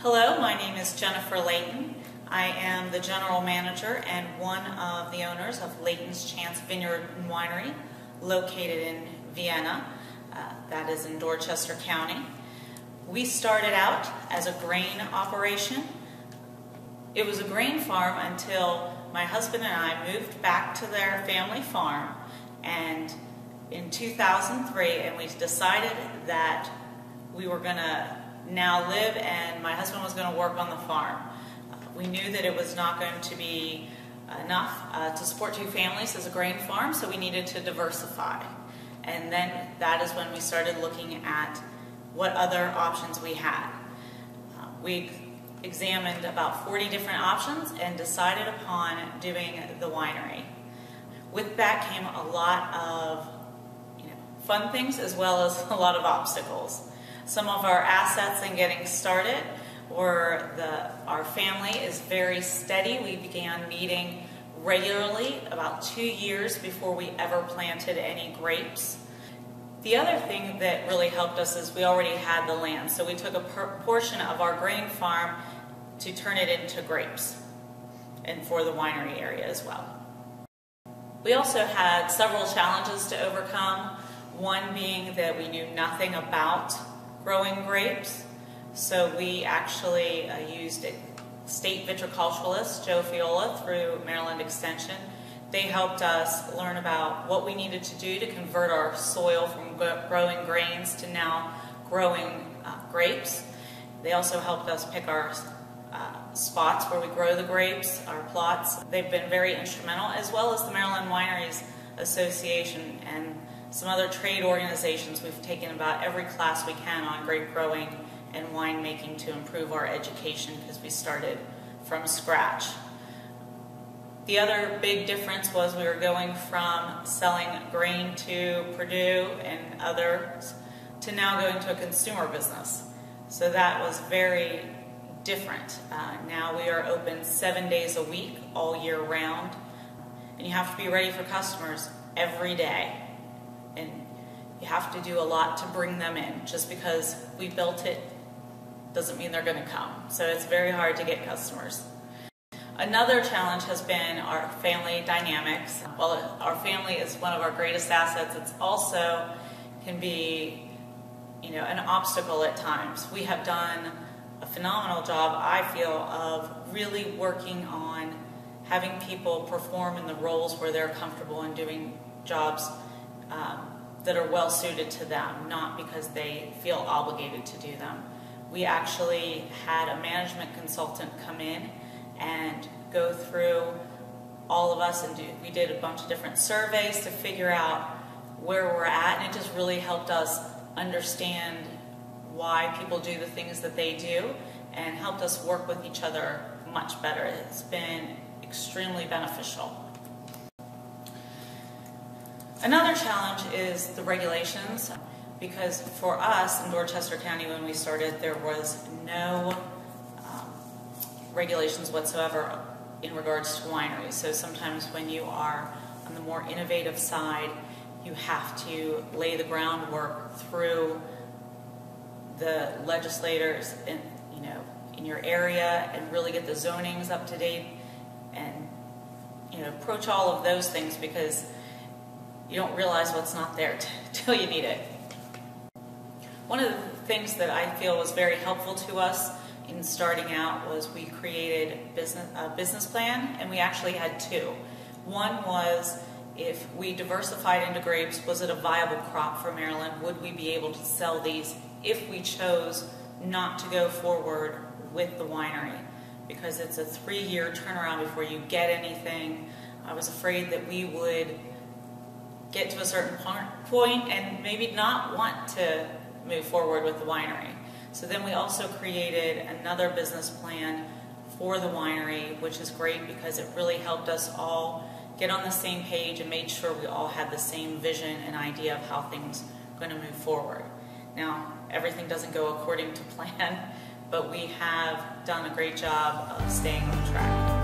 Hello, my name is Jennifer Layton. I am the general manager and one of the owners of Layton's Chance Vineyard and Winery, located in Vienna, that is in Dorchester County. We started out as a grain operation. It was a grain farm until my husband and I moved back to their family farm, and in 2003, and we decided that we were going to now live and my husband was going to work on the farm. We knew that it was not going to be enough to support two families as a grain farm, so we needed to diversify. And then that is when we started looking at what other options we had. We examined about 40 different options and decided upon doing the winery. With that came a lot of fun things as well as a lot of obstacles. Some of our assets in getting started were our family is very steady. We began meeting regularly about 2 years before we ever planted any grapes. The other thing that really helped us is we already had the land, so we took a portion of our grain farm to turn it into grapes, and for the winery area as well. We also had several challenges to overcome, one being that we knew nothing about growing grapes, so we actually used a state viticulturalist, Joe Fiola, through Maryland Extension. They helped us learn about what we needed to do to convert our soil from growing grains to now growing grapes. They also helped us pick our spots where we grow the grapes, our plots. They've been very instrumental, as well as the Maryland Wineries Association and some other trade organizations. We've taken about every class we can on grape growing and winemaking to improve our education because we started from scratch. The other big difference was we were going from selling grain to Purdue and others to now going to a consumer business. So that was very different. Now we are open 7 days a week, all year round, and you have to be ready for customers every day. And you have to do a lot to bring them in. Just because we built it doesn't mean they're going to come. So it's very hard to get customers. Another challenge has been our family dynamics. While our family is one of our greatest assets, it's also can be, an obstacle at times. We have done a phenomenal job, I feel, of really working on having people perform in the roles where they're comfortable and doing jobs that are well suited to them, not because they feel obligated to do them. We actually had a management consultant come in and go through all of us, and we did a bunch of different surveys to figure out where we're at, and it just really helped us understand why people do the things that they do and helped us work with each other much better. It's been extremely beneficial. Another challenge is the regulations, because for us in Dorchester County when we started, there was no regulations whatsoever in regards to wineries. So sometimes when you are on the more innovative side, you have to lay the groundwork through the legislators in your area and really get the zonings up to date and approach all of those things, because you don't realize what's not there till you need it. One of the things that I feel was very helpful to us in starting out was we created a business plan, and we actually had two. One was, if we diversified into grapes, was it a viable crop for Maryland? Would we be able to sell these if we chose not to go forward with the winery? Because it's a 3-year turnaround before you get anything. I was afraid that we would get to a certain point and maybe not want to move forward with the winery. So then we also created another business plan for the winery, which is great because it really helped us all get on the same page and made sure we all had the same vision and idea of how things are going to move forward. Now, everything doesn't go according to plan, but we have done a great job of staying on track.